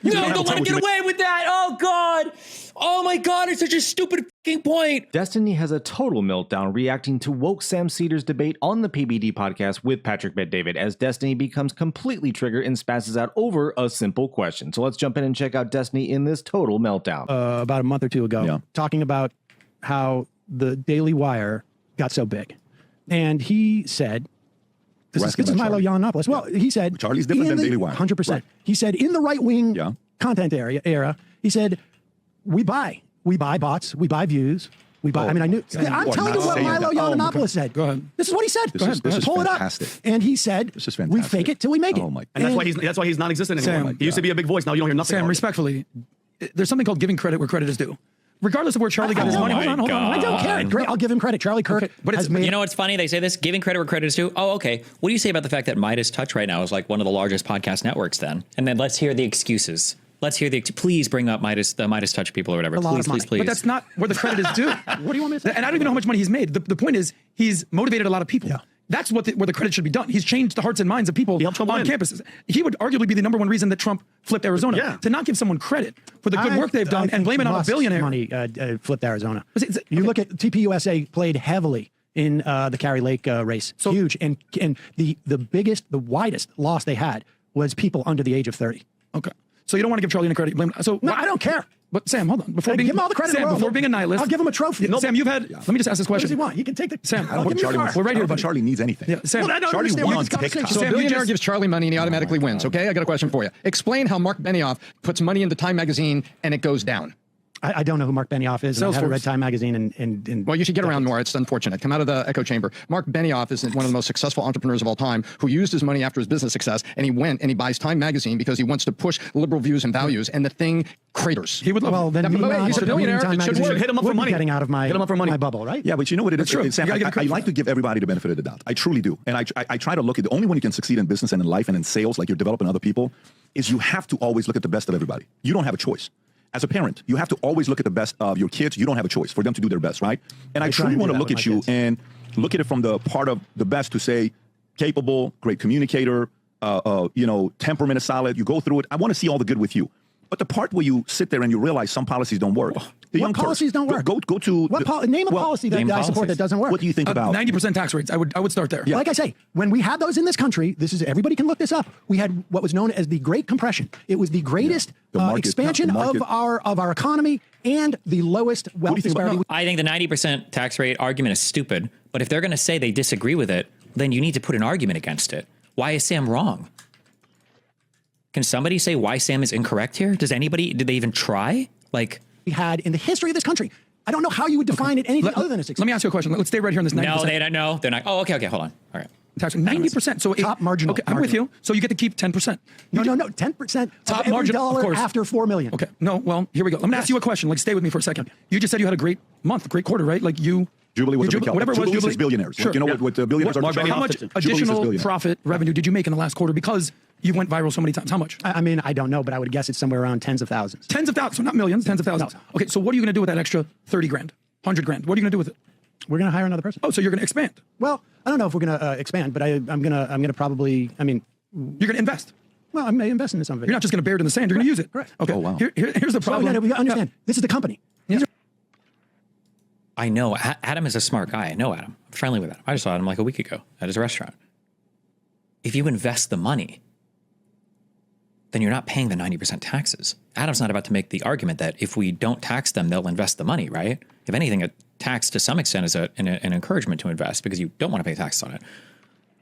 No, don't let him get away with that. Oh, God. Oh, my God. It's such a stupid fucking point. Destiny has a total meltdown reacting to woke Sam Seder's debate on the PBD podcast with Patrick Bet-David as Destiny becomes completely triggered and spazzes out over a simple question. So let's jump in and check out Destiny in this total meltdown. About a month or two ago, talking about how the Daily Wire got so big. And he said, this is Milo Yiannopoulos. Well, he said, Charlie's different than Daily Wire. 100%. Right. He said, in the right-wing content era, he said, we buy bots, we buy views, we buy. I mean, I knew. I'm telling you what Milo Yiannopoulos said. Go ahead. This is what he said. Go ahead. Pull it up. And he said, this is fantastic. we fake it till we make it. Oh my God. And that's why he's non-existent anymore. Sam, he used to be a big voice. Now you don't hear nothing. Sam, respectfully, there's something called giving credit where credit is due. Regardless of where Charlie got his money. Hold on. I don't care. Great. I'll give him credit. Charlie Kirk. But has made. You know what's funny? They say this, giving credit where credit is due. Oh, okay. What do you say about the fact that Midas Touch right now is like one of the largest podcast networks then? And then let's hear the excuses. Let's hear please bring up the Midas Touch people or whatever. Please. But that's not where the credit is due. What do you want me to say? And I don't even know how much money he's made. The point is he's motivated a lot of people. Yeah. That's where the credit should be done. He's changed the hearts and minds of people on campuses. He would arguably be the #1 reason that Trump flipped Arizona. Yeah. To not give someone credit for the good work they've done and blame it on a billionaire. Money flipped Arizona. You look at TPUSA played heavily in the Kari Lake race. So, huge. And the biggest, the widest loss they had was people under the age of 30. Okay. So you don't want to give Charlie any credit. No, I don't care. But Sam, hold on. Give him all the credit in the world. Before being a nihilist, I'll give him a trophy. Sam, you've had. Let me just ask this question. What does he want? He can take the. Sam, I don't think Charlie wants. We're right here, but Charlie needs anything. Yeah, Sam, Charlie wants TikTok. So a billionaire gives Charlie money and he automatically wins. Okay, I got a question for you. Explain how Mark Benioff puts money into Time magazine and it goes down. I don't know who Mark Benioff is. I haven't read Time magazine and well, you should get around more. It's unfortunate. Come out of the echo chamber. Mark Benioff is one of the most successful entrepreneurs of all time who used his money after his business success and he went and he buys Time magazine because he wants to push liberal views and values and the thing craters. He would love well, then he's a billionaire. Hit him up for money. Getting out of my bubble, right? Yeah, but you know what it is? Sam, I like to give everybody the benefit of the doubt. I truly do. And I try to look at the only one you can succeed in business and in life and in sales, like you're developing other people, is you have to always look at the best of everybody. You don't have a choice. As a parent, you have to always look at the best of your kids. You don't have a choice for them to do their best, right? And I truly want to look at you and look at it from the part of the best to say, capable, great communicator, temperament is solid. You go through it. I want to see all the good with you. But the part where you sit there and you realize some policies don't work. What policies don't work? Go to name a policy that I support that doesn't work. What do you think about 90% tax rates? I would start there. Yeah. Like I say, when we had those in this country, everybody can look this up. We had what was known as the Great Compression. It was the greatest expansion of our economy and the lowest wealth disparity. I think the 90% tax rate argument is stupid. But if they're going to say they disagree with it, then you need to put an argument against it. Why is Sam wrong? Can somebody say why Sam is incorrect here? Did they even try? Like, we had in the history of this country. I don't know how you would define it anything other than a success. Let me ask you a question. Let's stay right here on this 90%. No, they don't know. They're not. Oh, okay, hold on. All right. Tax 90%. So top marginal. Okay, I'm with you. So you get to keep 10%. No. 10% top of every dollar dollar after $4 million. Okay. No. Well, here we go. Let me ask you a question. Like, stay with me for a second. You just said you had a great month, great quarter, right? Like you. Jubilee was a big help. Whatever it was, Jubilee is billionaires. Sure. You know what the billionaires are? How much additional profit revenue did you make in the last quarter because you went viral so many times? How much? I mean, I don't know, but I would guess it's somewhere around tens of thousands. Tens of thousands, so not millions, tens of thousands. No. Okay, so what are you going to do with that extra 30 grand, 100 grand? What are you going to do with it? We're going to hire another person. Oh, so you're going to expand? Well, I don't know if we're going to expand, but I'm going to probably. I mean, you're going to invest. Well, I may invest into some of it. You're not just going to bury it in the sand. You're going to use it. Correct. Okay. Oh, wow. Here's the problem. So, we understand. This is the company. I know Adam is a smart guy. I know Adam. I'm friendly with Adam. I just saw him like a week ago at his restaurant. If you invest the money, then you're not paying the 90% taxes. Adam's not about to make the argument that if we don't tax them, they'll invest the money, right? If anything, a tax to some extent is an encouragement to invest because you don't want to pay taxes on it.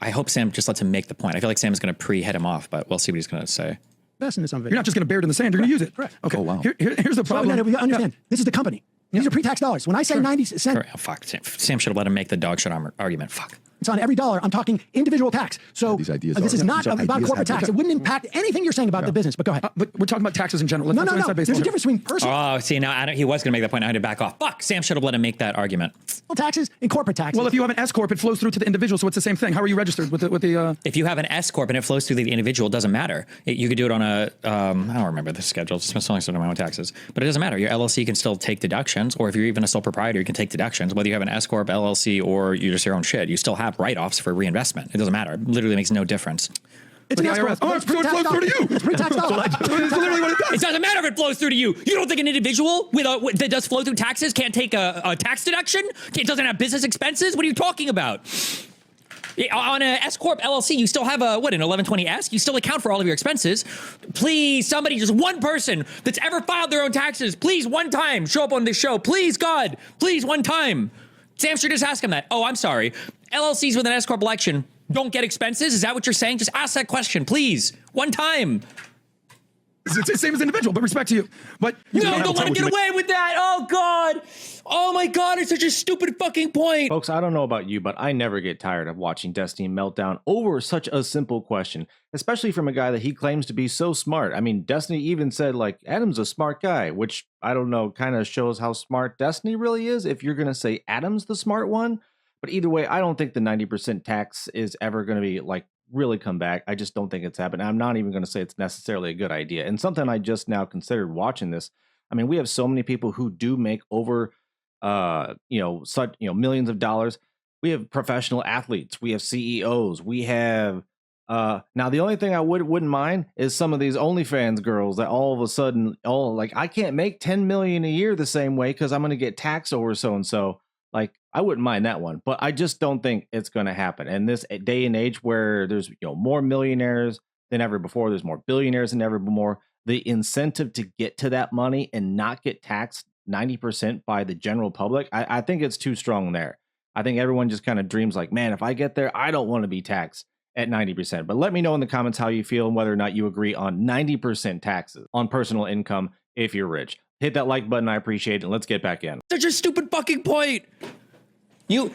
I hope Sam just lets him make the point. I feel like Sam's going to pre-head him off, but we'll see what he's going to say. Invest into some of it. You're not just going to bury it in the sand. You're going to use it. Correct. Okay. Oh, wow. Here's the problem. So, we understand. This is the company. These are pre-tax dollars. When I say 90 cents. Oh, fuck. Sam should have let him make the dog shit argument. Fuck. It's on every dollar. I'm talking individual tax. So these ideas this is not about corporate tax. It wouldn't impact anything you're saying about the business, but go ahead. But we're talking about taxes in general. No. There's a difference between personal. Oh, see, now he was going to make that point. I had to back off. Fuck. Sam should have let him make that argument. Taxes and corporate taxes. Well, if you have an S corp, it flows through to the individual, so it's the same thing. How are you registered with the? If you have an S corp and it flows through the individual, it doesn't matter. You could do it on a. I don't remember the schedule. It's been so long since I did my own taxes, but it doesn't matter. Your LLC can still take deductions, or if you're even a sole proprietor, you can take deductions. Whether you have an S corp, LLC, or you're just your own shit, you still have write-offs for reinvestment. It doesn't matter. It literally makes no difference. It's the an escrow. IRS. Oh, It's so it pre-tax flows through to dollars. you. It's pre-tax dollars. That's literally what it does. It doesn't matter if it flows through to you. You don't think an individual that does flow through taxes can't take a tax deduction? It doesn't have business expenses? What are you talking about? On a S Corp LLC, you still have an 1120S. You still account for all of your expenses. Please, somebody, just one person that's ever filed their own taxes, please, one time, show up on this show. Please, God, please, one time. Sam should just ask him that. Oh, I'm sorry. LLCs with an S Corp election don't get expenses? Is that what you're saying? Just ask that question, please. One time. It's the same as individual, but respect to you. But No, don't let him get away with that. Oh, God. Oh, my God. It's such a stupid fucking point. Folks, I don't know about you, but I never get tired of watching Destiny meltdown over such a simple question, especially from a guy that he claims to be so smart. I mean, Destiny even said, like, Adam's a smart guy, which I don't know, kind of shows how smart Destiny really is if you're going to say Adam's the smart one. But either way, I don't think the 90% tax is ever going to be, like, really come back. I just don't think it's happening. I'm not even going to say it's necessarily a good idea. And something I just now considered watching this. I mean, we have so many people who do make over, millions of dollars. We have professional athletes. We have CEOs. We have, now the only thing I wouldn't mind is some of these OnlyFans girls that all of a sudden, I can't make 10 million a year the same way because I'm going to get taxed over so-and-so. Like, I wouldn't mind that one, but I just don't think it's going to happen. And this day and age where there's more millionaires than ever before, there's more billionaires than ever before. The incentive to get to that money and not get taxed 90% by the general public, I think it's too strong there. I think everyone just kind of dreams like, man, if I get there, I don't want to be taxed at 90%. But let me know in the comments how you feel and whether or not you agree on 90% taxes on personal income if you're rich. Hit that like button. I appreciate it. And let's get back in. Such a stupid fucking point. If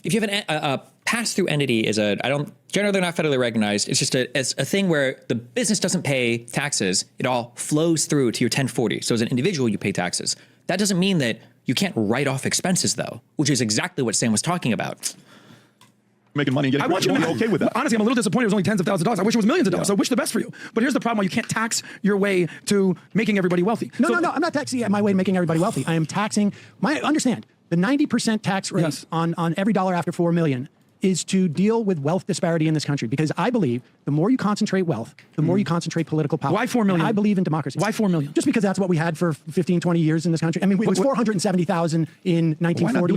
you have a pass-through entity generally they're not federally recognized. It's just a thing where the business doesn't pay taxes. It all flows through to your 1040. So as an individual, you pay taxes. That doesn't mean that you can't write off expenses though, which is exactly what Sam was talking about. Making money and getting rich, you're okay with that. Honestly, I'm a little disappointed. It was only tens of thousands of dollars. I wish it was millions of dollars. So I wish the best for you. But here's the problem: you can't tax your way to making everybody wealthy. No, I'm not taxing my way to making everybody wealthy. I am taxing understand the 90% tax rate on every dollar after 4 million is to deal with wealth disparity in this country, because I believe the more you concentrate wealth, the more you concentrate political power. Why 4 million? And I believe in democracy. Why 4 million? Just because that's what we had for 15, 20 years in this country. I mean, it was 470,000 in 1940.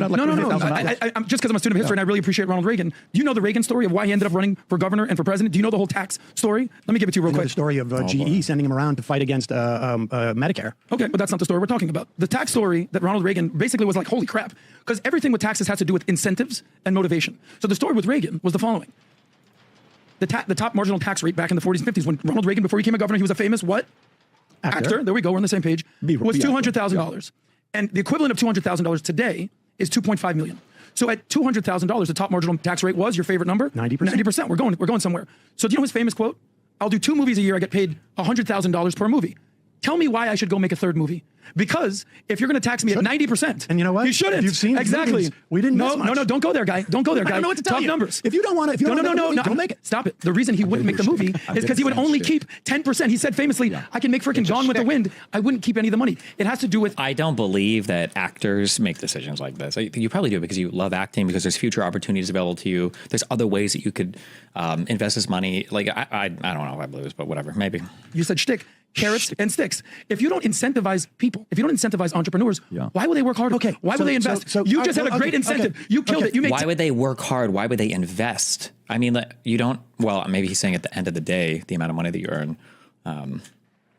I'm just because I'm a student of history and I really appreciate Ronald Reagan. Do you know the Reagan story of why he ended up running for governor and for president? Do you know the whole tax story? Let me give it to you real quick. The story of GE sending him around to fight against Medicare. Okay, but that's not the story we're talking about. The tax story that Ronald Reagan basically was like, holy crap, because everything with taxes has to do with incentives and motivation. So the story with Reagan was the following. The top marginal tax rate back in the 40s and 50s, when Ronald Reagan, before he became a governor, he was a famous what? Actor. There we go. We're on the same page. Was $200,000. And the equivalent of $200,000 today is $2.5 million. So at $200,000, the top marginal tax rate was your favorite number? 90%. 90%. We're going somewhere. So do you know his famous quote? I'll do 2 movies a year. I get paid $100,000 per movie. Tell me why I should go make a 3rd movie. Because if you're going to tax me at 90%, and you know what? You shouldn't. You've seen exactly. Movies. We didn't. No, don't go there, guy. Don't go there, guy. I don't know what to tell Tough you. numbers. If you don't want to, don't make it. Stop it. The reason he wouldn't make the movie is because he would only keep 10%. He said famously, "I can make freaking Gone with the Wind. I wouldn't keep any of the money." It has to do with. I don't believe that actors make decisions like this. You probably do it because you love acting, because there's future opportunities available to you. There's other ways that you could invest this money. Like I don't know if I believe this, but whatever, maybe. You said shtick. Carrots and sticks. If you don't incentivize people, if you don't incentivize entrepreneurs, why would they work hard? Okay. Why would they invest? You just had a great incentive. Okay. You killed it. You made. Why would they work hard? Why would they invest? I mean, you don't. Well, maybe he's saying at the end of the day, the amount of money that you earn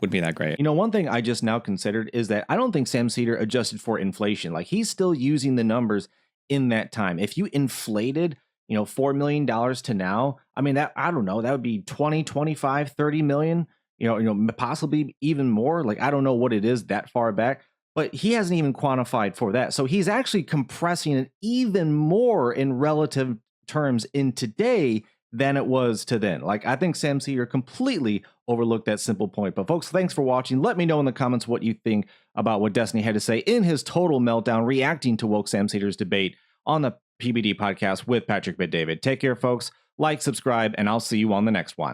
would be that great. You know, one thing I just now considered is that I don't think Sam Seder adjusted for inflation. Like, he's still using the numbers in that time. If you inflated, $4 million to now, I mean, I don't know, that would be 20, 25, 30 million. Possibly even more. Like, I don't know what it is that far back, but he hasn't even quantified for that. So he's actually compressing it even more in relative terms in today than it was to then. Like, I think Sam Seder completely overlooked that simple point. But folks, thanks for watching. Let me know in the comments what you think about what Destiny had to say in his total meltdown, reacting to woke Sam Seder's debate on the PBD podcast with Patrick Bet David. Take care, folks. Like, subscribe, and I'll see you on the next one.